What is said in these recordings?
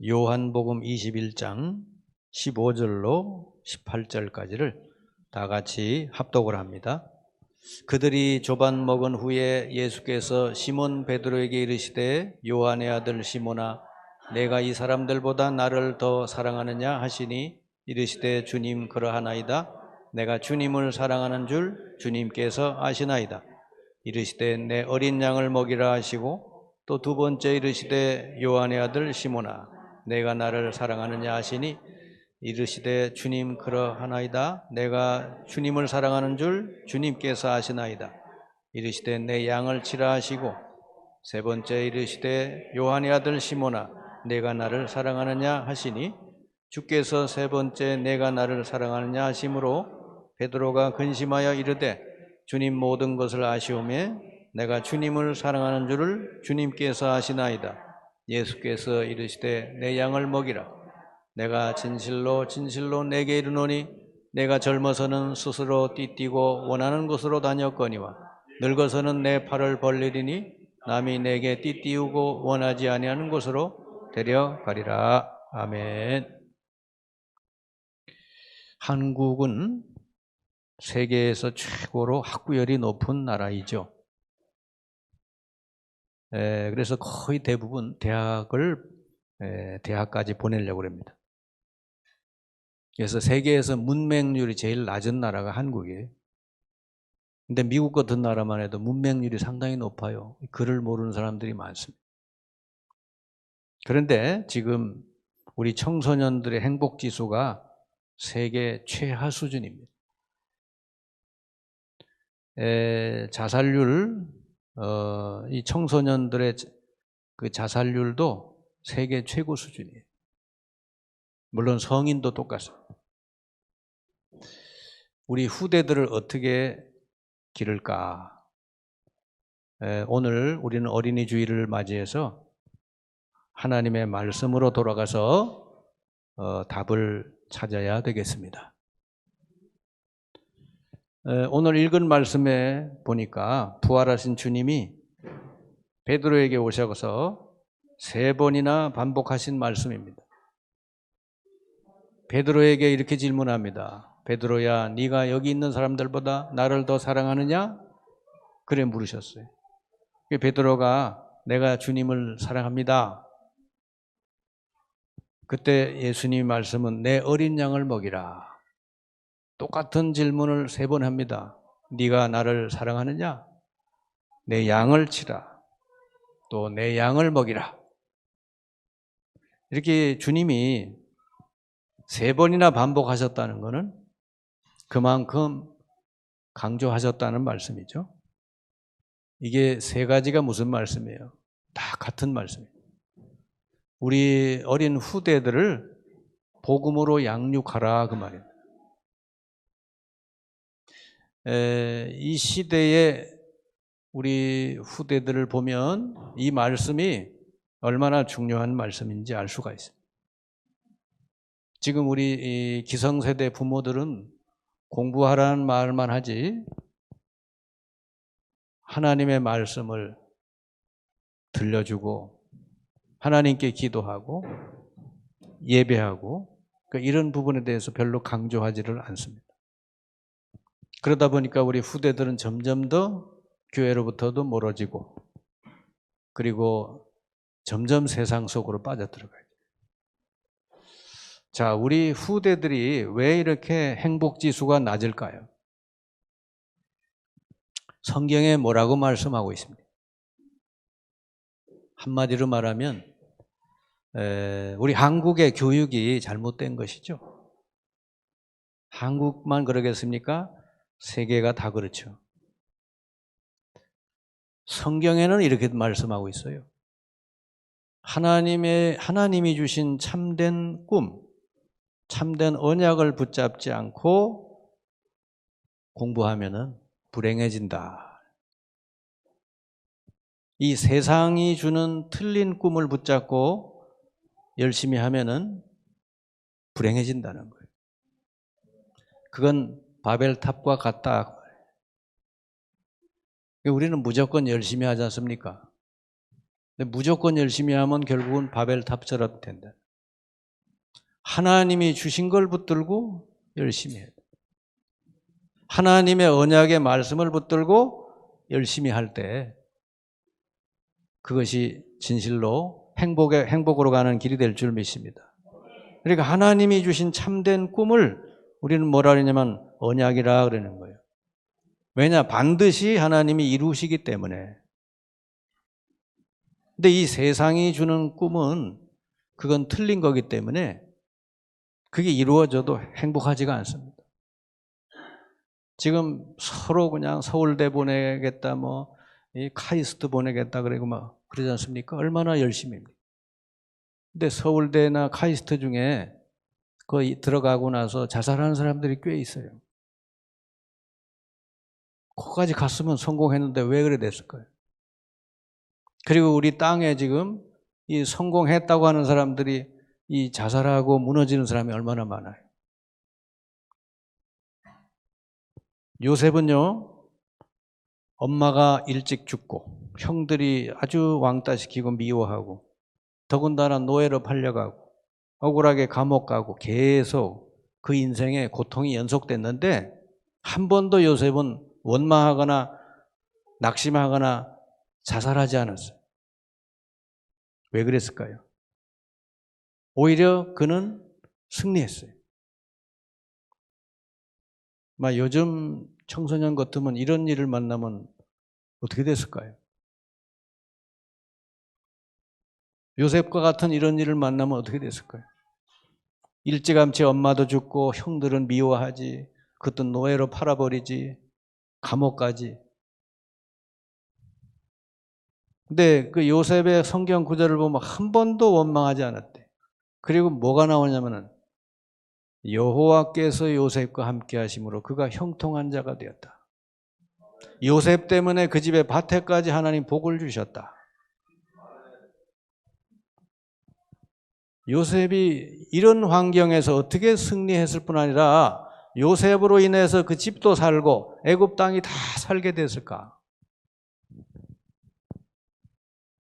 요한복음 21장 15절로 18절까지를 다 같이 합독을 합니다. 그들이 조반 먹은 후에 예수께서 시몬 베드로에게 이르시되 요한의 아들 시몬아 내가 이 사람들보다 나를 더 사랑하느냐 하시니 이르시되 주님 그러하나이다. 내가 주님을 사랑하는 줄 주님께서 아시나이다. 이르시되 내 어린 양을 먹이라 하시고 또 두 번째 이르시되 요한의 아들 시몬아 내가 나를 사랑하느냐 하시니 이르시되 주님 그러하나이다. 내가 주님을 사랑하는 줄 주님께서 아시나이다. 이르시되 내 양을 치라 하시고 세 번째 이르시되 요한의 아들 시몬아 내가 나를 사랑하느냐 하시니 주께서 세 번째 내가 나를 사랑하느냐 하심으로 베드로가 근심하여 이르되 주님 모든 것을 아시오매 내가 주님을 사랑하는 줄을 주님께서 아시나이다. 예수께서 이르시되 내 양을 먹이라. 내가 진실로 진실로 내게 이르노니 내가 젊어서는 스스로 띠뛰고 원하는 곳으로 다녔거니와 늙어서는 내 팔을 벌리리니 남이 내게 띠띠우고 원하지 아니하는 곳으로 데려가리라. 아멘. 한국은 세계에서 최고로 학구열이 높은 나라이죠. 그래서 거의 대부분 대학까지 보내려고 합니다. 그래서 세계에서 문맹률이 제일 낮은 나라가 한국이에요. 근데 미국 같은 나라만 해도 문맹률이 상당히 높아요. 글을 모르는 사람들이 많습니다. 그런데 지금 우리 청소년들의 행복지수가 세계 최하 수준입니다. 자살률, 이 청소년들의 그 자살률도 세계 최고 수준이에요. 물론 성인도 똑같습니다. 우리 후대들을 어떻게 기를까? 오늘 우리는 어린이 주일을 맞이해서 하나님의 말씀으로 돌아가서 답을 찾아야 되겠습니다. 오늘 읽은 말씀에 보니까 부활하신 주님이 베드로에게 오셔서 3번이나 반복하신 말씀입니다. 베드로에게 이렇게 질문합니다. 베드로야, 네가 여기 있는 사람들보다 나를 더 사랑하느냐? 그래 물으셨어요. 베드로가 내가 주님을 사랑합니다. 그때 예수님 말씀은 내 어린 양을 먹이라. 똑같은 질문을 3번 합니다. 네가 나를 사랑하느냐? 내 양을 치라. 또 내 양을 먹이라. 이렇게 주님이 3번이나 반복하셨다는 것은 그만큼 강조하셨다는 말씀이죠. 이게 3가지가 무슨 말씀이에요? 다 같은 말씀이에요. 우리 어린 후대들을 복음으로 양육하라 그 말이에요. 이 시대에 우리 후대들을 보면 이 말씀이 얼마나 중요한 말씀인지 알 수가 있어요. 지금 우리 기성세대 부모들은 공부하라는 말만 하지 하나님의 말씀을 들려주고 하나님께 기도하고 예배하고 이런 부분에 대해서 별로 강조하지를 않습니다. 그러다 보니까 우리 후대들은 점점 더 교회로부터도 멀어지고 그리고 점점 세상 속으로 빠져들어가요. 자, 우리 후대들이 왜 이렇게 행복지수가 낮을까요? 성경에 뭐라고 말씀하고 있습니다. 한마디로 말하면 우리 한국의 교육이 잘못된 것이죠. 한국만 그러겠습니까? 세계가 다 그렇죠. 성경에는 이렇게 말씀하고 있어요. 하나님이 주신 참된 꿈, 참된 언약을 붙잡지 않고 공부하면은 불행해진다. 이 세상이 주는 틀린 꿈을 붙잡고 열심히 하면은 불행해진다는 거예요. 그건 바벨탑과 같다. 우리는 무조건 열심히 하지 않습니까? 근데 무조건 열심히 하면 결국은 바벨탑처럼 된다. 하나님이 주신 걸 붙들고 열심히 해야 돼. 하나님의 언약의 말씀을 붙들고 열심히 할 때 그것이 진실로 행복으로 가는 길이 될 줄 믿습니다. 그러니까 하나님이 주신 참된 꿈을 우리는 뭐라 그러냐면 언약이라 그러는 거예요. 왜냐? 반드시 하나님이 이루시기 때문에. 근데 이 세상이 주는 꿈은 그건 틀린 거기 때문에 그게 이루어져도 행복하지가 않습니다. 지금 서로 그냥 서울대 보내겠다, 뭐, 이 카이스트 보내겠다, 그러고 막 그러지 않습니까? 얼마나 열심히 합니까? 근데 서울대나 카이스트 중에 거기 들어가고 나서 자살하는 사람들이 꽤 있어요. 거기까지 갔으면 성공했는데 왜 그래 됐을까요? 그리고 우리 땅에 지금 이 성공했다고 하는 사람들이 이 자살하고 무너지는 사람이 얼마나 많아요. 요셉은요, 엄마가 일찍 죽고 형들이 아주 왕따시키고 미워하고 더군다나 노예로 팔려가고 억울하게 감옥 가고 계속 그 인생에 고통이 연속됐는데 한 번도 요셉은 원망하거나 낙심하거나 자살하지 않았어요. 왜 그랬을까요? 오히려 그는 승리했어요. 요즘 청소년 같으면 이런 일을 만나면 어떻게 됐을까요? 요셉과 같은 이런 일을 만나면 어떻게 됐을까요? 일찌감치 엄마도 죽고 형들은 미워하지, 그것도 노예로 팔아버리지, 감옥 가지. 근데 그 요셉의 성경 구절을 보면 한 번도 원망하지 않았대. 그리고 뭐가 나오냐면은 여호와께서 요셉과 함께 하심으로 그가 형통한 자가 되었다. 요셉 때문에 그 집에 밭에까지 하나님 복을 주셨다. 요셉이 이런 환경에서 어떻게 승리했을 뿐 아니라 요셉으로 인해서 그 집도 살고 애굽 땅이 다 살게 됐을까?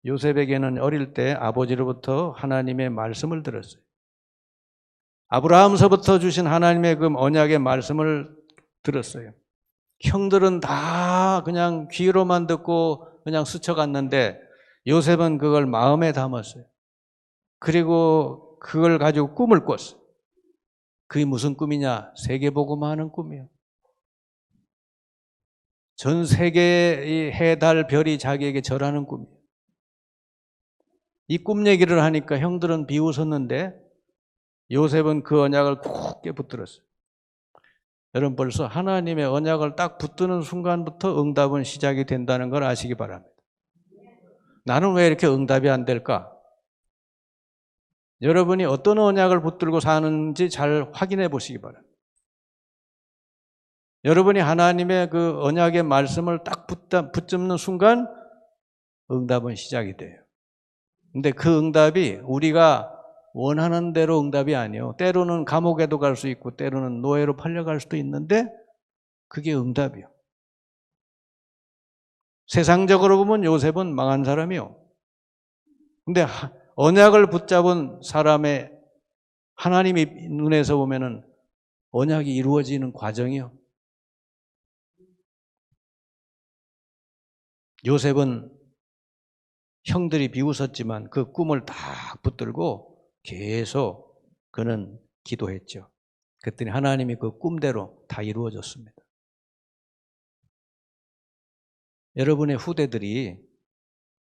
요셉에게는 어릴 때 아버지로부터 하나님의 말씀을 들었어요. 아브라함서부터 주신 하나님의 그 언약의 말씀을 들었어요. 형들은 다 그냥 귀로만 듣고 그냥 스쳐갔는데 요셉은 그걸 마음에 담았어요. 그리고 그걸 가지고 꿈을 꿨어요. 그게 무슨 꿈이냐? 세계복음화하는 꿈이에요. 전 세계의 해, 달, 별이 자기에게 절하는 꿈이에요. 이 꿈 얘기를 하니까 형들은 비웃었는데 요셉은 그 언약을 굳게 붙들었어요. 여러분 벌써 하나님의 언약을 딱 붙드는 순간부터 응답은 시작이 된다는 걸 아시기 바랍니다. 나는 왜 이렇게 응답이 안 될까? 여러분이 어떤 언약을 붙들고 사는지 잘 확인해 보시기 바랍니다. 여러분이 하나님의 그 언약의 말씀을 딱 붙잡는 순간 응답은 시작이 돼요. 근데 그 응답이 우리가 원하는 대로 응답이 아니에요. 때로는 감옥에도 갈 수 있고 때로는 노예로 팔려갈 수도 있는데 그게 응답이요. 세상적으로 보면 요셉은 망한 사람이요. 근데 언약을 붙잡은 사람의 하나님이 눈에서 보면은 언약이 이루어지는 과정이요. 요셉은 형들이 비웃었지만 그 꿈을 딱 붙들고 계속 그는 기도했죠. 그랬더니 하나님이 그 꿈대로 다 이루어졌습니다. 여러분의 후대들이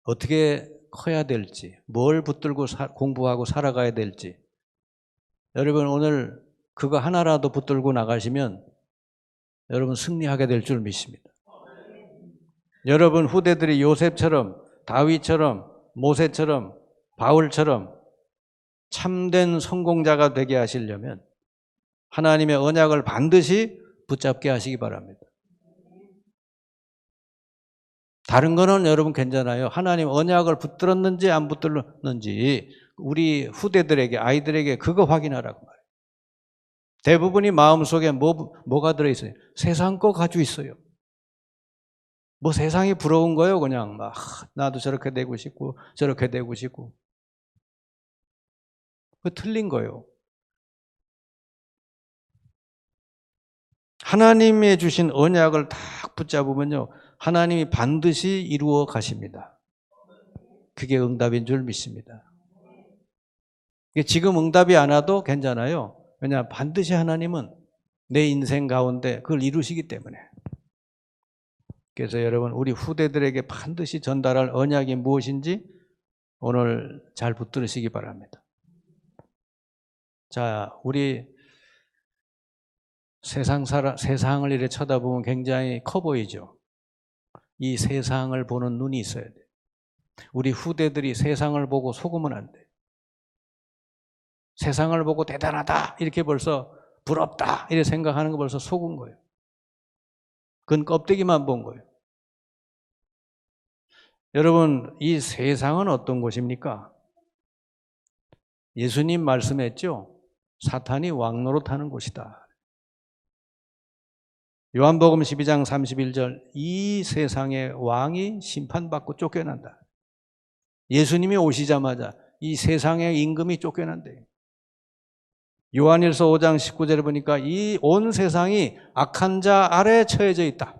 어떻게 커야 될지, 뭘 붙들고 공부하고 살아가야 될지, 여러분 오늘 그거 하나라도 붙들고 나가시면 여러분 승리하게 될 줄 믿습니다. 여러분 후대들이 요셉처럼, 다윗처럼, 모세처럼, 바울처럼 참된 성공자가 되게 하시려면 하나님의 언약을 반드시 붙잡게 하시기 바랍니다. 다른 거는 여러분 괜찮아요. 하나님 언약을 붙들었는지 안 붙들었는지 우리 후대들에게, 아이들에게 그거 확인하라고 말해요. 대부분이 마음속에 뭐가 들어있어요? 세상 거 가지고 있어요. 뭐 세상이 부러운 거예요. 그냥 막 나도 저렇게 되고 싶고 저렇게 되고 싶고. 그 틀린 거예요. 하나님의 주신 언약을 딱 붙잡으면요, 하나님이 반드시 이루어 가십니다. 그게 응답인 줄 믿습니다. 지금 응답이 안 와도 괜찮아요. 왜냐, 반드시 하나님은 내 인생 가운데 그걸 이루시기 때문에. 그래서 여러분, 우리 후대들에게 반드시 전달할 언약이 무엇인지 오늘 잘 붙들으시기 바랍니다. 자, 우리 세상을 이렇게 쳐다보면 굉장히 커 보이죠. 이 세상을 보는 눈이 있어야 돼요. 우리 후대들이 세상을 보고 속으면 안 돼요. 세상을 보고 대단하다 이렇게 벌써 부럽다 이렇게 생각하는 거 벌써 속은 거예요. 그건 껍데기만 본 거예요. 여러분, 이 세상은 어떤 곳입니까? 예수님 말씀했죠. 사탄이 왕노릇하는 곳이다. 요한복음 12장 31절, 이 세상의 왕이 심판받고 쫓겨난다. 예수님이 오시자마자 이 세상의 임금이 쫓겨난대요. 요한일서 5장 19절에 보니까 이 온 세상이 악한 자 아래에 처해져 있다.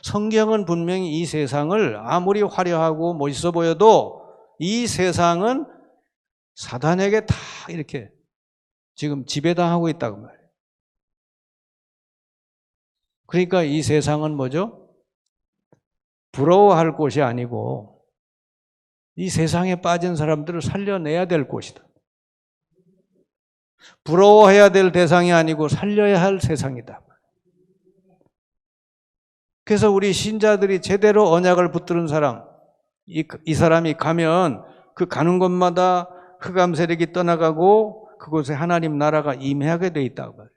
성경은 분명히 이 세상을 아무리 화려하고 멋있어 보여도 이 세상은 사단에게 다 이렇게 지금 지배당하고 있다고 말이에요. 그러니까 이 세상은 뭐죠? 부러워할 곳이 아니고 이 세상에 빠진 사람들을 살려내야 될 곳이다. 부러워해야 될 대상이 아니고 살려야 할 세상이다. 그래서 우리 신자들이 제대로 언약을 붙드는 사람, 이 사람이 가면 그 가는 곳마다 흑암 세력이 떠나가고 그곳에 하나님 나라가 임하게 돼 있다고 말해요.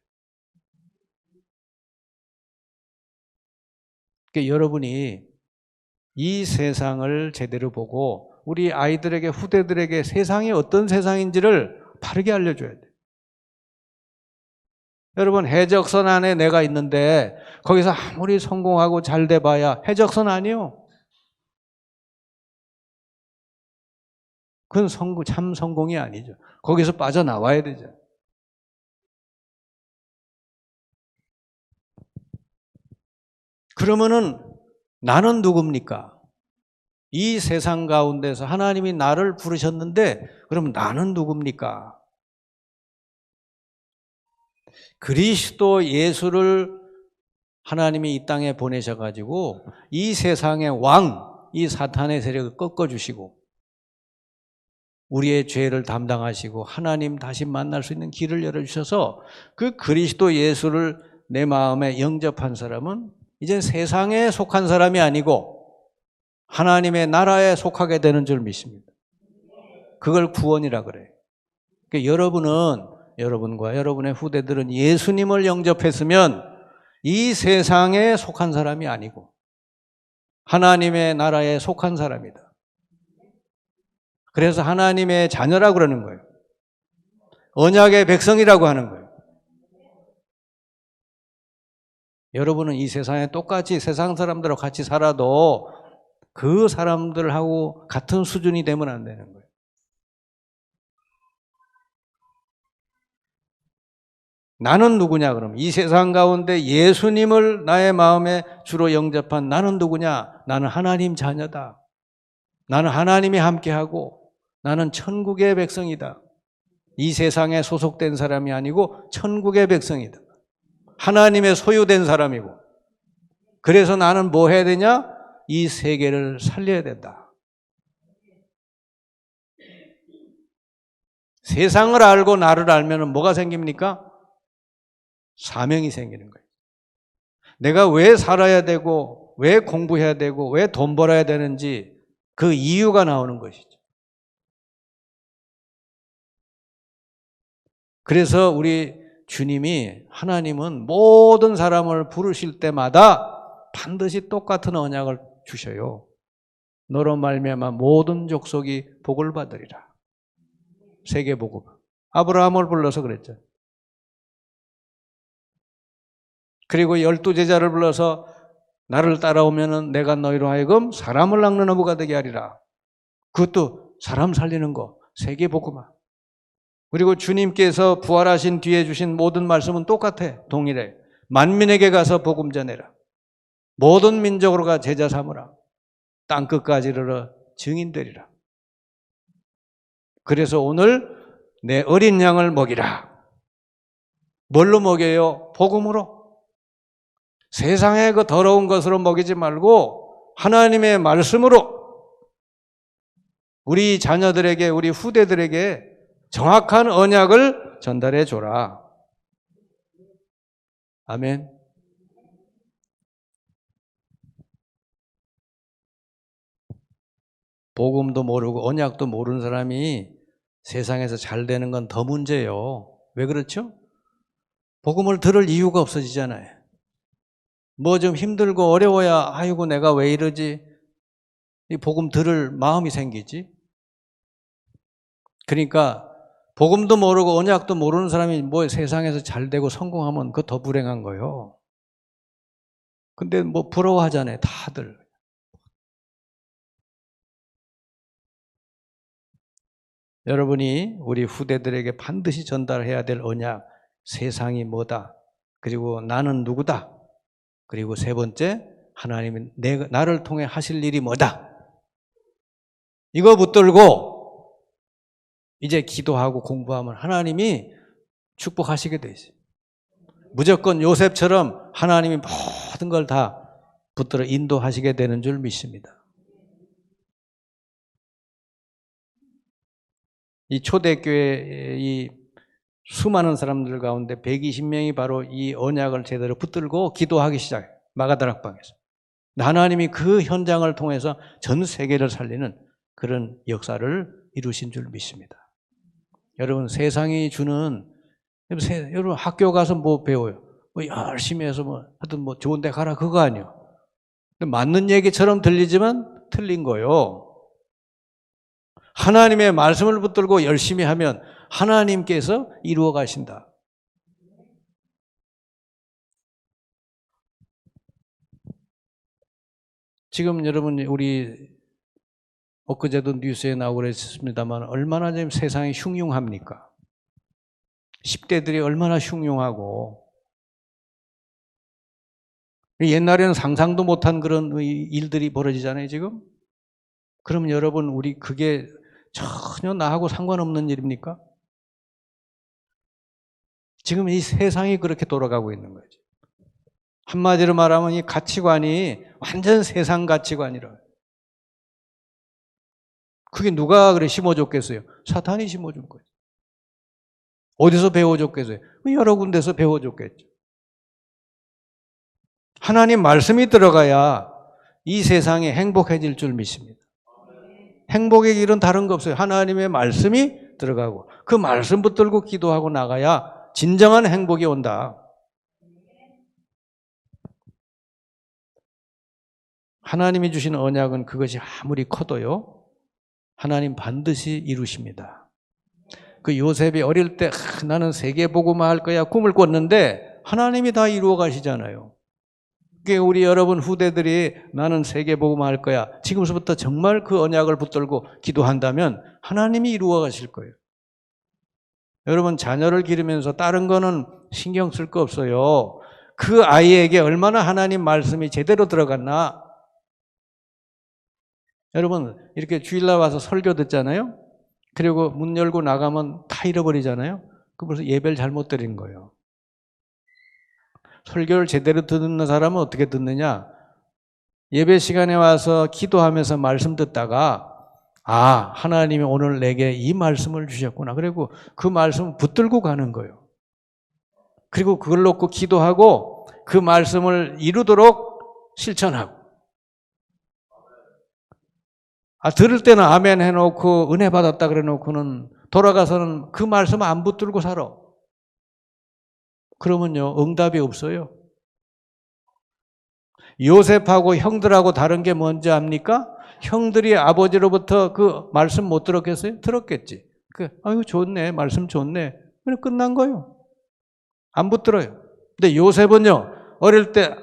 그러니까 여러분이 이 세상을 제대로 보고 우리 아이들에게, 후대들에게 세상이 어떤 세상인지를 바르게 알려줘야 돼요. 여러분, 해적선 안에 내가 있는데 거기서 아무리 성공하고 잘 돼봐야 해적선 아니요. 그건 참 성공이 아니죠. 거기서 빠져나와야 되죠. 그러면은 나는 누굽니까? 이 세상 가운데서 하나님이 나를 부르셨는데 그럼 나는 누굽니까? 그리스도 예수를 하나님이 이 땅에 보내셔가지고 이 세상의 왕, 이 사탄의 세력을 꺾어주시고 우리의 죄를 담당하시고 하나님 다시 만날 수 있는 길을 열어주셔서 그 그리스도 예수를 내 마음에 영접한 사람은 이제 세상에 속한 사람이 아니고 하나님의 나라에 속하게 되는 줄 믿습니다. 그걸 구원이라 그래요. 그러니까 여러분과 여러분의 후대들은 예수님을 영접했으면 이 세상에 속한 사람이 아니고 하나님의 나라에 속한 사람이다. 그래서 하나님의 자녀라고 그러는 거예요. 언약의 백성이라고 하는 거예요. 여러분은 이 세상에 똑같이 세상 사람들하고 같이 살아도 그 사람들하고 같은 수준이 되면 안 되는 거예요. 나는 누구냐 그러면 이 세상 가운데 예수님을 나의 마음에 주로 영접한 나는 누구냐? 나는 하나님 자녀다. 나는 하나님이 함께하고 나는 천국의 백성이다. 이 세상에 소속된 사람이 아니고 천국의 백성이다. 하나님의 소유된 사람이고 그래서 나는 뭐 해야 되냐? 이 세계를 살려야 된다. 세상을 알고 나를 알면 뭐가 생깁니까? 사명이 생기는 거예요. 내가 왜 살아야 되고 왜 공부해야 되고 왜 돈 벌어야 되는지 그 이유가 나오는 것이죠. 그래서 우리 주님이 하나님은 모든 사람을 부르실 때마다 반드시 똑같은 언약을 주셔요. 너로 말미암아 모든 족속이 복을 받으리라. 세계복음. 아브라함을 불러서 그랬죠. 그리고 12제자를 불러서 나를 따라오면은 내가 너희로 하여금 사람을 낚는 어부가 되게 하리라. 그것도 사람 살리는 거, 세계복음화. 그리고 주님께서 부활하신 뒤에 주신 모든 말씀은 똑같아. 동일해. 만민에게 가서 복음 전해라. 모든 민족으로 가 제자 삼으라. 땅끝까지 이르러 증인되리라. 그래서 오늘 내 어린 양을 먹이라. 뭘로 먹여요? 복음으로. 세상의 그 더러운 것으로 먹이지 말고 하나님의 말씀으로 우리 자녀들에게, 우리 후대들에게 정확한 언약을 전달해 줘라. 아멘. 복음도 모르고 언약도 모르는 사람이 세상에서 잘 되는 건 더 문제예요. 왜 그렇죠? 복음을 들을 이유가 없어지잖아요. 뭐 좀 힘들고 어려워야 아이고 내가 왜 이러지? 이 복음 들을 마음이 생기지. 그러니까 복음도 모르고 언약도 모르는 사람이 뭐 세상에서 잘 되고 성공하면 그거 더 불행한 거예요. 근데 뭐 부러워하잖아요, 다들. 여러분이 우리 후대들에게 반드시 전달해야 될 언약, 세상이 뭐다, 그리고 나는 누구다, 그리고 세 번째, 하나님이 나를 통해 하실 일이 뭐다. 이거 붙들고 이제 기도하고 공부하면 하나님이 축복하시게 돼 있어요. 무조건 요셉처럼 하나님이 모든 걸 다 붙들어 인도하시게 되는 줄 믿습니다. 이 초대교회 이 수많은 사람들 가운데 120명이 바로 이 언약을 제대로 붙들고 기도하기 시작해요. 마가다락방에서. 하나님이 그 현장을 통해서 전 세계를 살리는 그런 역사를 이루신 줄 믿습니다. 여러분, 세상이 주는, 여러분 학교 가서 뭐 배워요? 뭐 열심히 해서 뭐 하여튼 뭐 좋은 데 가라 그거 아니에요. 맞는 얘기처럼 들리지만 틀린 거예요. 하나님의 말씀을 붙들고 열심히 하면 하나님께서 이루어 가신다. 지금 여러분 우리 엊그제도 뉴스에 나오고 그랬습니다만 얼마나 지금 세상이 흉흉합니까? 10대들이 얼마나 흉흉하고 옛날에는 상상도 못한 그런 일들이 벌어지잖아요 지금. 그럼 여러분 우리 그게 전혀 나하고 상관없는 일입니까? 지금 이 세상이 그렇게 돌아가고 있는 거죠. 한마디로 말하면 이 가치관이 완전 세상 가치관이라. 그게 누가 그래 심어줬겠어요? 사탄이 심어준 거예요. 어디서 배워줬겠어요? 여러 군데서 배워줬겠죠. 하나님 말씀이 들어가야 이 세상이 행복해질 줄 믿습니다. 행복의 길은 다른 거 없어요. 하나님의 말씀이 들어가고 그 말씀 붙들고 기도하고 나가야 진정한 행복이 온다. 하나님이 주신 언약은 그것이 아무리 커도요, 하나님 반드시 이루십니다. 그 요셉이 어릴 때 나는 세계복음화 할 거야 꿈을 꿨는데 하나님이 다 이루어 가시잖아요. 그게 우리 여러분 후대들이 나는 세계복음화 할 거야 지금서부터 정말 그 언약을 붙들고 기도한다면 하나님이 이루어 가실 거예요. 여러분 자녀를 기르면서 다른 거는 신경 쓸 거 없어요. 그 아이에게 얼마나 하나님 말씀이 제대로 들어갔나. 여러분 이렇게 주일날 와서 설교 듣잖아요. 그리고 문 열고 나가면 다 잃어버리잖아요. 그 벌써 예배를 잘못 드린 거예요. 설교를 제대로 듣는 사람은 어떻게 듣느냐? 예배 시간에 와서 기도하면서 말씀 듣다가 아, 하나님이 오늘 내게 이 말씀을 주셨구나. 그리고 그 말씀을 붙들고 가는 거예요. 그리고 그걸 놓고 기도하고 그 말씀을 이루도록 실천하고. 들을 때는 아멘 해놓고 은혜 받았다 그래 놓고는 돌아가서는 그 말씀 안 붙들고 살아. 그러면요, 응답이 없어요. 요셉하고 형들하고 다른 게 뭔지 압니까? 형들이 아버지로부터 그 말씀 못 들었겠어요? 들었겠지. 아이고, 좋네. 말씀 좋네. 그래, 끝난 거예요. 안 붙들어요. 근데 요셉은요, 어릴 때,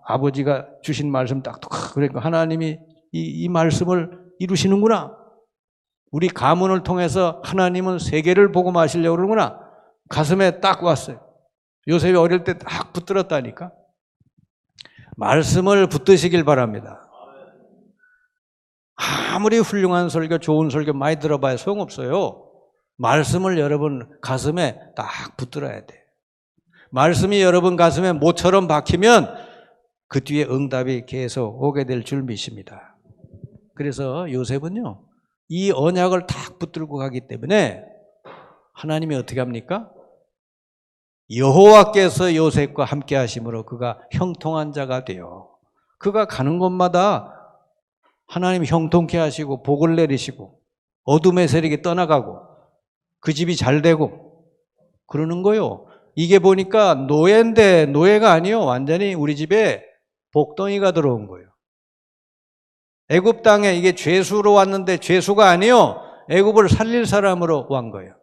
아버지가 주신 말씀 딱, 그러니까 하나님이 이 말씀을 이루시는구나. 우리 가문을 통해서 하나님은 세계를 복음하시려고 그러는구나. 가슴에 딱 왔어요. 요셉이 어릴 때 딱 붙들었다니까. 말씀을 붙드시길 바랍니다. 아무리 훌륭한 설교, 좋은 설교 많이 들어봐야 소용없어요. 말씀을 여러분 가슴에 딱 붙들어야 돼. 말씀이 여러분 가슴에 모처럼 박히면 그 뒤에 응답이 계속 오게 될 줄 믿습니다. 그래서 요셉은요, 이 언약을 딱 붙들고 가기 때문에 하나님이 어떻게 합니까? 여호와께서 요셉과 함께 하심으로 그가 형통한 자가 되어 그가 가는 곳마다 하나님이 형통케 하시고 복을 내리시고 어둠의 세력이 떠나가고 그 집이 잘 되고 그러는 거요. 이게 보니까 노예인데 노예가 아니요. 완전히 우리 집에 복덩이가 들어온 거예요. 애굽 땅에 이게 죄수로 왔는데 죄수가 아니요. 애굽을 살릴 사람으로 온 거예요.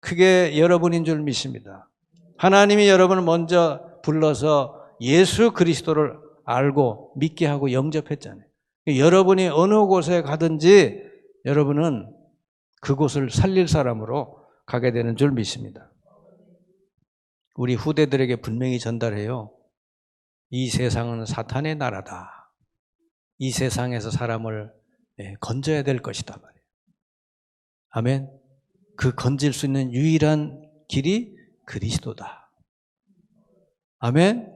그게 여러분인 줄 믿습니다. 하나님이 여러분을 먼저 불러서 예수 그리스도를 알고 믿게 하고 영접했잖아요. 여러분이 어느 곳에 가든지 여러분은 그곳을 살릴 사람으로 가게 되는 줄 믿습니다. 우리 후대들에게 분명히 전달해요. 이 세상은 사탄의 나라다. 이 세상에서 사람을 건져야 될 것이다 말이에요. 아멘. 그 건질 수 있는 유일한 길이 그리스도다. 아멘.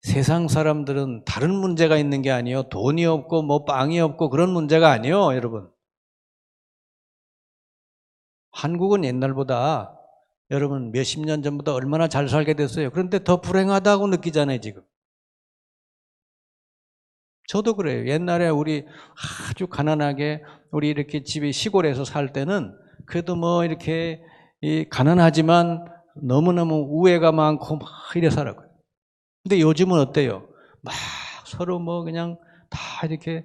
세상 사람들은 다른 문제가 있는 게 아니에요. 돈이 없고 뭐 빵이 없고 그런 문제가 아니에요, 여러분. 한국은 옛날보다 여러분 몇십 년 전보다 얼마나 잘 살게 됐어요. 그런데 더 불행하다고 느끼잖아요, 지금. 저도 그래요. 옛날에 우리 아주 가난하게 우리 이렇게 집이 시골에서 살 때는 그래도 뭐 이렇게 가난하지만 너무너무 우애가 많고 막 이래 살았거든요. 근데 요즘은 어때요? 막 서로 뭐 그냥 다 이렇게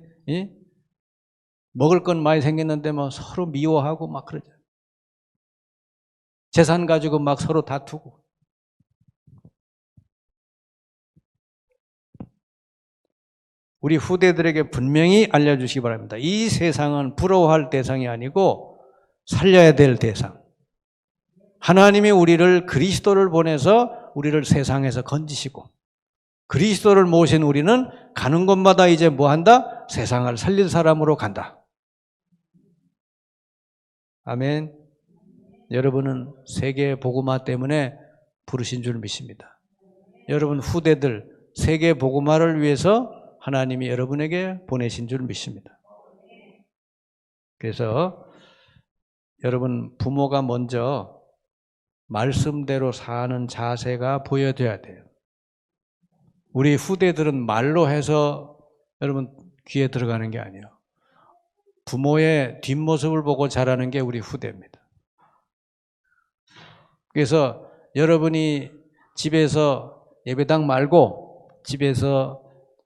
먹을 건 많이 생겼는데 뭐 서로 미워하고 막 그러죠. 재산 가지고 막 서로 다투고. 우리 후대들에게 분명히 알려주시기 바랍니다. 이 세상은 부러워할 대상이 아니고 살려야 될 대상. 하나님이 우리를 그리스도를 보내서 우리를 세상에서 건지시고 그리스도를 모신 우리는 가는 곳마다 이제 뭐 한다? 세상을 살릴 사람으로 간다. 아멘. 여러분은 세계 복음화 때문에 부르신 줄 믿습니다. 여러분 후대들 세계 복음화를 위해서 하나님이 여러분에게 보내신 줄 믿습니다. 그래서 여러분 부모가 먼저 말씀대로 사는 자세가 보여줘야 돼요. 우리 후대들은 말로 해서 여러분 귀에 들어가는 게 아니에요. 부모의 뒷모습을 보고 자라는 게 우리 후대입니다. 그래서 여러분이 집에서 예배당 말고 집에서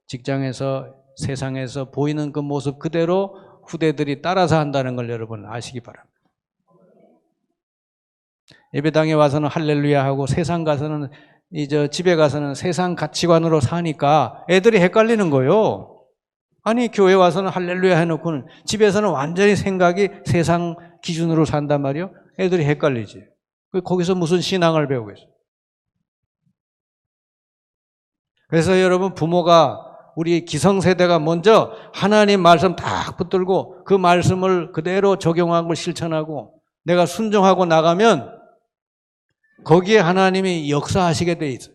직장에서 세상에서 보이는 그 모습 그대로 후대들이 따라서 한다는 걸 여러분 아시기 바랍니다. 예배당에 와서는 할렐루야 하고 세상 가서는 집에 가서는 세상 가치관으로 사니까 애들이 헷갈리는 거예요. 아니 교회 와서는 할렐루야 해놓고는 집에서는 완전히 생각이 세상 기준으로 산단 말이에요. 애들이 헷갈리지. 거기서 무슨 신앙을 배우겠어요. 그래서 여러분 부모가 우리 기성세대가 먼저 하나님 말씀 딱 붙들고 그 말씀을 그대로 적용하고 실천하고 내가 순종하고 나가면 거기에 하나님이 역사하시게 돼 있어요.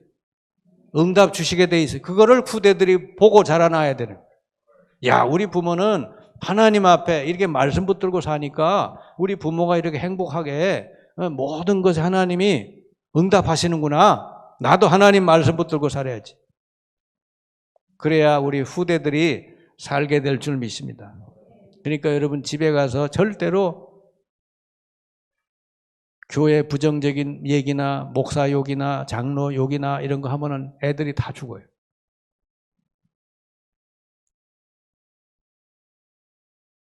응답 주시게 돼 있어요. 그거를 후대들이 보고 자라나야 되는 거예요. 야, 우리 부모는 하나님 앞에 이렇게 말씀 붙들고 사니까 우리 부모가 이렇게 행복하게 모든 것에 하나님이 응답하시는구나. 나도 하나님 말씀 붙들고 살아야지. 그래야 우리 후대들이 살게 될 줄 믿습니다. 그러니까 여러분 집에 가서 절대로 교회 부정적인 얘기나 목사 욕이나 장로 욕이나 이런 거 하면은 애들이 다 죽어요.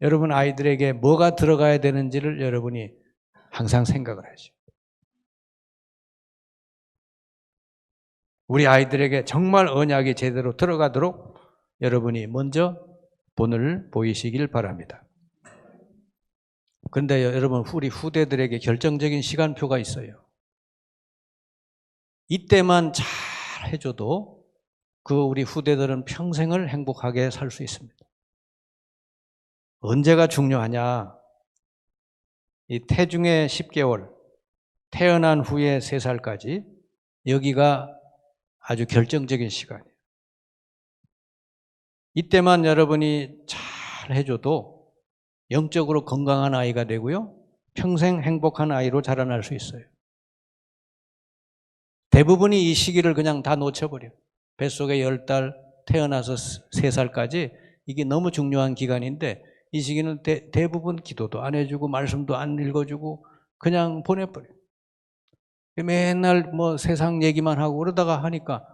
여러분 아이들에게 뭐가 들어가야 되는지를 여러분이 항상 생각을 하죠. 우리 아이들에게 정말 언약이 제대로 들어가도록 여러분이 먼저 본을 보이시길 바랍니다. 근데 여러분, 우리 후대들에게 결정적인 시간표가 있어요. 이때만 잘 해줘도 우리 후대들은 평생을 행복하게 살 수 있습니다. 언제가 중요하냐? 이 태중의 10개월, 태어난 후에 3살까지, 여기가 아주 결정적인 시간이에요. 이때만 여러분이 잘 해줘도 영적으로 건강한 아이가 되고요, 평생 행복한 아이로 자라날 수 있어요. 대부분이 이 시기를 그냥 다 놓쳐버려요. 뱃속에 10달, 태어나서 3살까지 이게 너무 중요한 기간인데, 이 시기는 대부분 기도도 안 해주고 말씀도 안 읽어주고 그냥 보내버려요. 맨날 뭐 세상 얘기만 하고 그러다가 하니까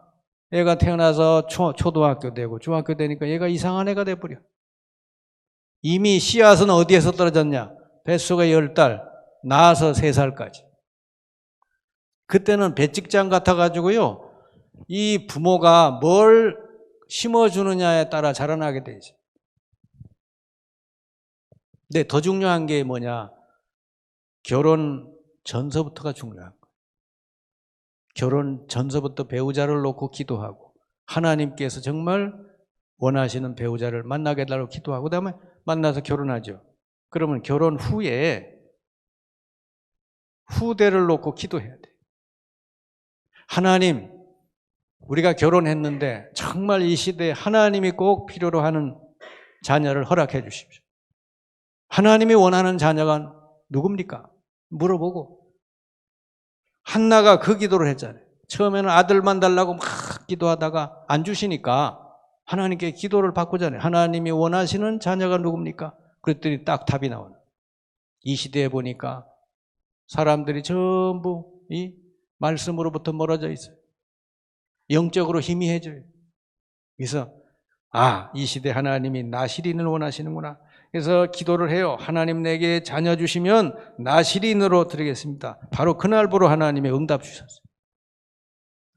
애가 태어나서 초등학교 되고 중학교 되니까 얘가 이상한 애가 돼버려. 이미 씨앗은 어디에서 떨어졌냐? 뱃속에 10달, 낳아서 3살까지. 그때는 배직장 같아가지고요, 이 부모가 뭘 심어주느냐에 따라 자라나게 되죠. 근데 더 중요한 게 뭐냐? 결혼 전서부터가 중요한 거예요. 결혼 전서부터 배우자를 놓고 기도하고, 하나님께서 정말 원하시는 배우자를 만나게 해달라고 기도하고, 그 다음에 만나서 결혼하죠. 그러면 결혼 후에 후대를 놓고 기도해야 돼요. 하나님, 우리가 결혼했는데 정말 이 시대에 하나님이 꼭 필요로 하는 자녀를 허락해 주십시오. 하나님이 원하는 자녀가 누굽니까? 물어보고. 한나가 그 기도를 했잖아요. 처음에는 아들만 달라고 막 기도하다가 안 주시니까 하나님께 기도를 바꾸잖아요. 하나님이 원하시는 자녀가 누굽니까? 그랬더니 딱 답이 나오는. 이 시대에 보니까 사람들이 전부 이 말씀으로부터 멀어져 있어요. 영적으로 희미해져요. 그래서 이 시대 하나님이 나실인을 원하시는구나. 그래서 기도를 해요. 하나님 내게 자녀 주시면 나실인으로 드리겠습니다. 바로 그날부로 하나님의 응답 주셨어요.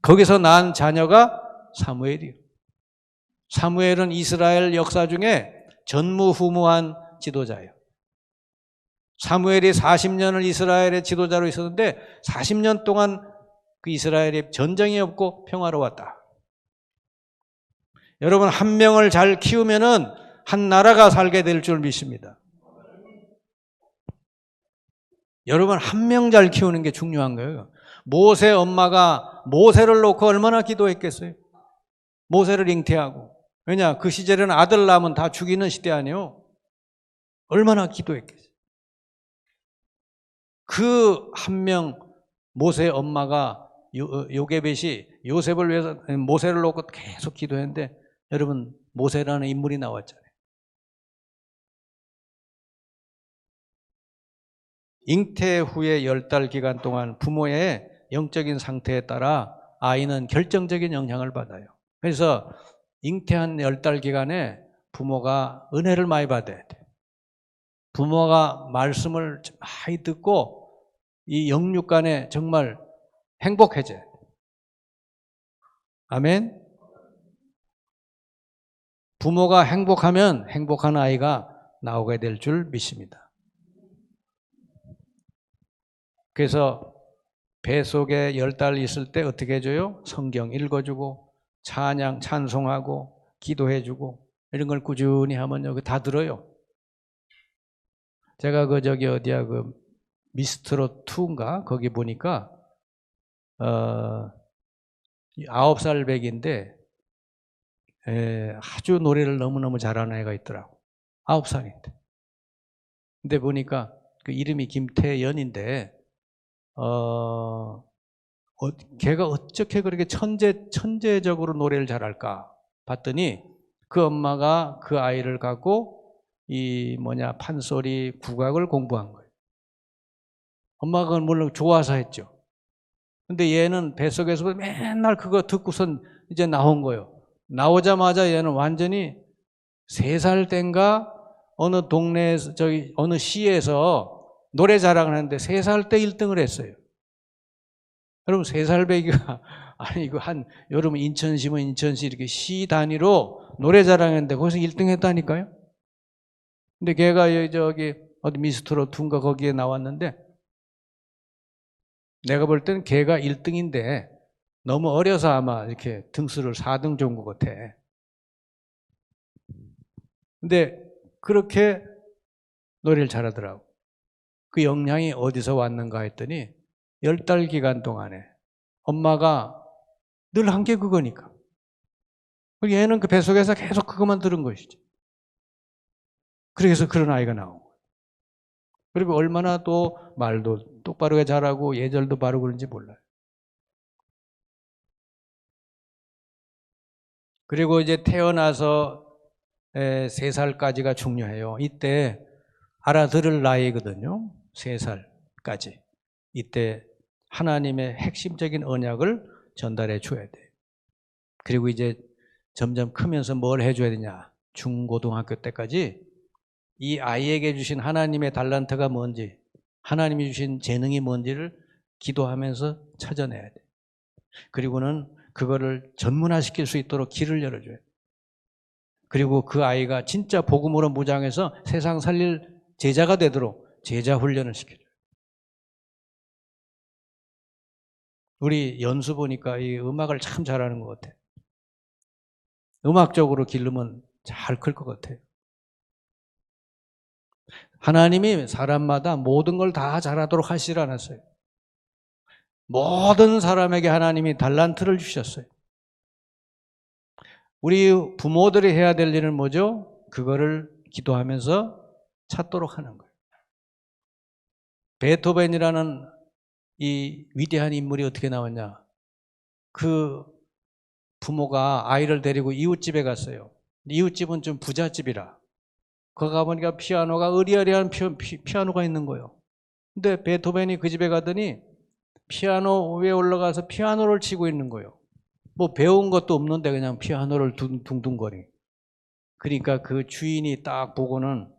거기서 난 자녀가 사무엘이에요. 사무엘은 이스라엘 역사 중에 전무후무한 지도자예요. 사무엘이 40년을 이스라엘의 지도자로 있었는데 40년 동안 그 이스라엘에 전쟁이 없고 평화로웠다. 여러분, 한 명을 잘 키우면은 한 나라가 살게 될 줄 믿습니다. 여러분, 한 명 잘 키우는 게 중요한 거예요. 모세 엄마가 모세를 놓고 얼마나 기도했겠어요? 모세를 잉태하고. 왜냐? 그 시절에는 아들 낳으면 다 죽이는 시대 아니에요? 얼마나 기도했겠어요? 그 한 명 모세 엄마가 요게벳이 요셉을 위해서 모세를 놓고 계속 기도했는데, 여러분, 모세라는 인물이 나왔잖아요. 잉태 후에 10달 기간 동안 부모의 영적인 상태에 따라 아이는 결정적인 영향을 받아요. 그래서 잉태한 10달 기간에 부모가 은혜를 많이 받아야 돼요. 부모가 말씀을 많이 듣고 이 영육간에 정말 행복해져요. 아멘. 부모가 행복하면 행복한 아이가 나오게 될 줄 믿습니다. 그래서 뱃속에 10달 있을 때 어떻게 해줘요? 성경 읽어주고 찬양 찬송하고 기도해주고 이런 걸 꾸준히 하면 여기 다 들어요. 제가 미스트롯 2인가 거기 보니까 9살 백인데 아주 노래를 너무너무 잘하는 애가 있더라고. 9살인데. 근데 보니까 그 이름이 김태연인데 걔가 어떻게 그렇게 천재적으로 노래를 잘할까 봤더니 그 엄마가 그 아이를 갖고 판소리 국악을 공부한 거예요. 엄마가 그걸 물론 좋아서 했죠. 근데 얘는 뱃속에서 맨날 그거 듣고선 이제 나온 거예요. 나오자마자 얘는 완전히 3살 땐가 어느 동네에서 어느 시에서 노래 자랑을 하는데 3살 때 1등을 했어요. 여러분, 3살 배기가 아니 이거 여러분 인천시면 인천시 이렇게 시 단위로 노래 자랑했는데 거기서 1등 했다니까요. 근데 걔가 어디 미스터로 둔가 거기에 나왔는데 내가 볼 때는 걔가 1등인데 너무 어려서 아마 이렇게 등수를 4등 준 것 같아. 근데 그렇게 노래를 잘하더라고. 그 역량이 어디서 왔는가 했더니 10달 기간 동안에 엄마가 늘 한 게 그거니까. 얘는 그 뱃속에서 계속 그것만 들은 것이죠. 그래서 그런 아이가 나온 거예요. 그리고 얼마나 또 말도 똑바르게 잘하고 예절도 바르고 그런지 몰라요. 그리고 이제 태어나서 3살까지가 중요해요. 이때 알아들을 나이거든요. 3살까지. 이때 하나님의 핵심적인 언약을 전달해 줘야 돼요. 그리고 이제 점점 크면서 뭘 해줘야 되냐. 중고등학교 때까지 이 아이에게 주신 하나님의 달란트가 뭔지, 하나님이 주신 재능이 뭔지를 기도하면서 찾아내야 돼요. 그리고는 그거를 전문화시킬 수 있도록 길을 열어줘야 돼요. 그리고 그 아이가 진짜 복음으로 무장해서 세상 살릴 제자가 되도록 제자 훈련을 시켜줘요. 우리 연수 보니까 이 음악을 참 잘하는 것 같아요. 음악적으로 기르면 잘 클 것 같아요. 하나님이 사람마다 모든 걸 다 잘하도록 하시지 않았어요. 모든 사람에게 하나님이 달란트를 주셨어요. 우리 부모들이 해야 될 일은 뭐죠? 그거를 기도하면서 찾도록 하는 거예요. 베토벤이라는 이 위대한 인물이 어떻게 나왔냐? 그 부모가 아이를 데리고 이웃집에 갔어요. 이웃집은 좀 부잣집이라. 거기 가보니까 피아노가 으리으리한 피아노가 있는 거예요. 근데 베토벤이 그 집에 가더니 피아노 위에 올라가서 피아노를 치고 있는 거예요. 뭐 배운 것도 없는데 그냥 피아노를 둥둥거리. 그러니까 그 주인이 딱 보고는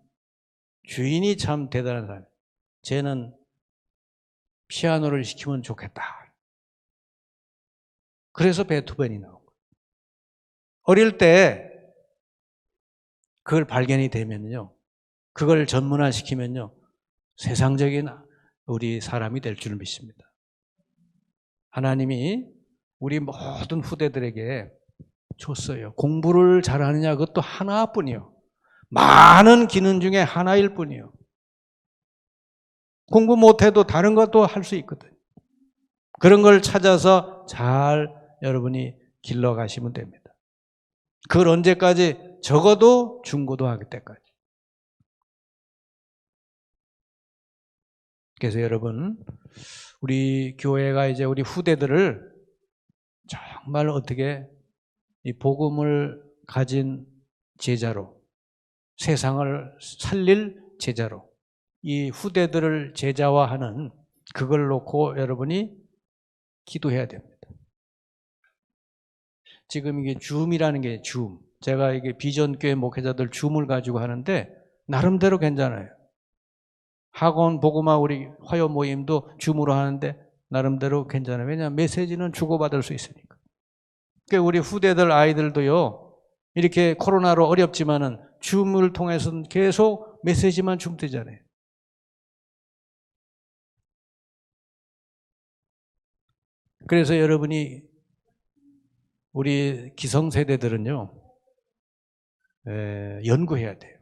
주인이 참 대단한 사람. 쟤는 피아노를 시키면 좋겠다. 그래서 베토벤이 나온 거예요. 어릴 때 그걸 발견이 되면요. 그걸 전문화시키면요. 세상적인 우리 사람이 될 줄 믿습니다. 하나님이 우리 모든 후대들에게 줬어요. 공부를 잘하느냐 그것도 하나뿐이요. 많은 기능 중에 하나일 뿐이요. 공부 못해도 다른 것도 할 수 있거든요. 그런 걸 찾아서 잘 여러분이 길러가시면 됩니다. 그걸 언제까지? 적어도 중고등학교 때까지. 그래서 여러분, 우리 교회가 이제 우리 후대들을 정말 어떻게 이 복음을 가진 제자로, 세상을 살릴 제자로, 이 후대들을 제자화하는 그걸 놓고 여러분이 기도해야 됩니다. 지금 이게 줌이라는 게 줌. 제가 이게 비전교회 목회자들 줌을 가지고 하는데 나름대로 괜찮아요. 학원 복음화 우리 화요 모임도 줌으로 하는데 나름대로 괜찮아요. 왜냐하면 메시지는 주고받을 수 있으니까. 그러니까 우리 후대들 아이들도요. 이렇게 코로나로 어렵지만은 줌을 통해서는 계속 메시지만 주면 되잖아요. 그래서 여러분이 우리 기성세대들은요. 연구해야 돼요.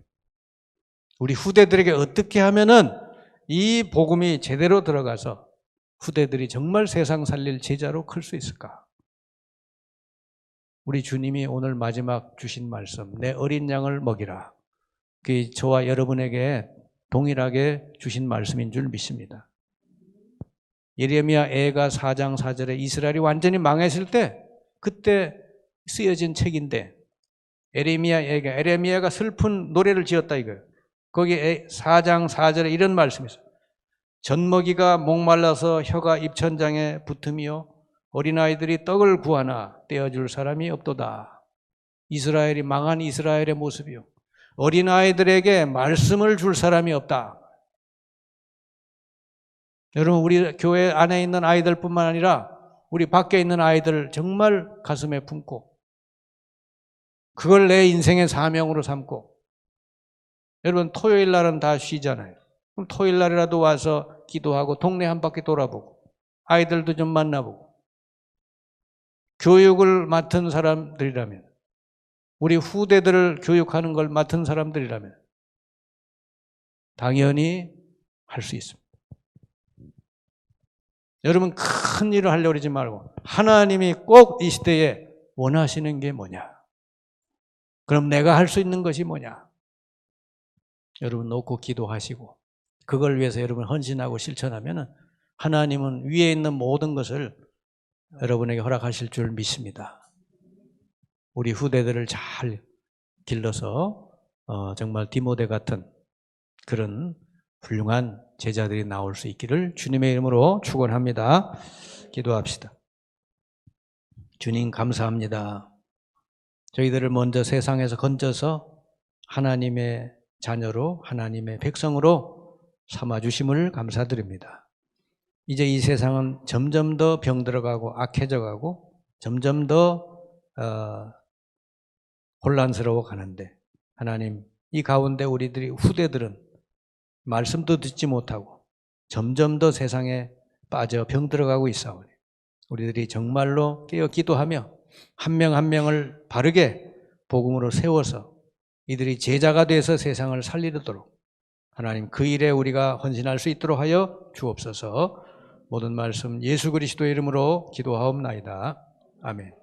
우리 후대들에게 어떻게 하면은 이 복음이 제대로 들어가서 후대들이 정말 세상 살릴 제자로 클 수 있을까? 우리 주님이 오늘 마지막 주신 말씀, 내 어린 양을 먹이라. 그게 저와 여러분에게 동일하게 주신 말씀인 줄 믿습니다. 예레미야 애가 4장 4절에 이스라엘이 완전히 망했을 때 그때 쓰여진 책인데 에레미야가 슬픈 노래를 지었다 이거예요. 거기에 4장 4절에 이런 말씀이 있어요. 젖먹이가 목말라서 혀가 입천장에 붙으며 어린아이들이 떡을 구하나 떼어줄 사람이 없도다. 이스라엘이 망한 이스라엘의 모습이요. 어린아이들에게 말씀을 줄 사람이 없다. 여러분 우리 교회 안에 있는 아이들뿐만 아니라 우리 밖에 있는 아이들 정말 가슴에 품고 그걸 내 인생의 사명으로 삼고 여러분 토요일 날은 다 쉬잖아요. 그럼 토요일 날이라도 와서 기도하고 동네 한 바퀴 돌아보고 아이들도 좀 만나보고 교육을 맡은 사람들이라면 우리 후대들을 교육하는 걸 맡은 사람들이라면 당연히 할 수 있습니다. 여러분 큰 일을 하려고 그러지 말고 하나님이 꼭 이 시대에 원하시는 게 뭐냐? 그럼 내가 할 수 있는 것이 뭐냐? 여러분 놓고 기도하시고 그걸 위해서 여러분 헌신하고 실천하면 하나님은 위에 있는 모든 것을 여러분에게 허락하실 줄 믿습니다. 우리 후대들을 잘 길러서 정말 디모데 같은 그런 훌륭한 제자들이 나올 수 있기를 주님의 이름으로 축원합니다. 기도합시다. 주님 감사합니다. 저희들을 먼저 세상에서 건져서 하나님의 자녀로 하나님의 백성으로 삼아주심을 감사드립니다. 이제 이 세상은 점점 더 병들어가고 악해져 가고 점점 더 혼란스러워 가는데 하나님 이 가운데 우리들이 후대들은 말씀도 듣지 못하고 점점 더 세상에 빠져 병들어가고 있사오니 우리들이 정말로 깨어 기도하며 한 명 한 명을 바르게 복음으로 세워서 이들이 제자가 돼서 세상을 살리도록 하나님 그 일에 우리가 헌신할 수 있도록 하여 주옵소서. 모든 말씀 예수 그리스도의 이름으로 기도하옵나이다. 아멘.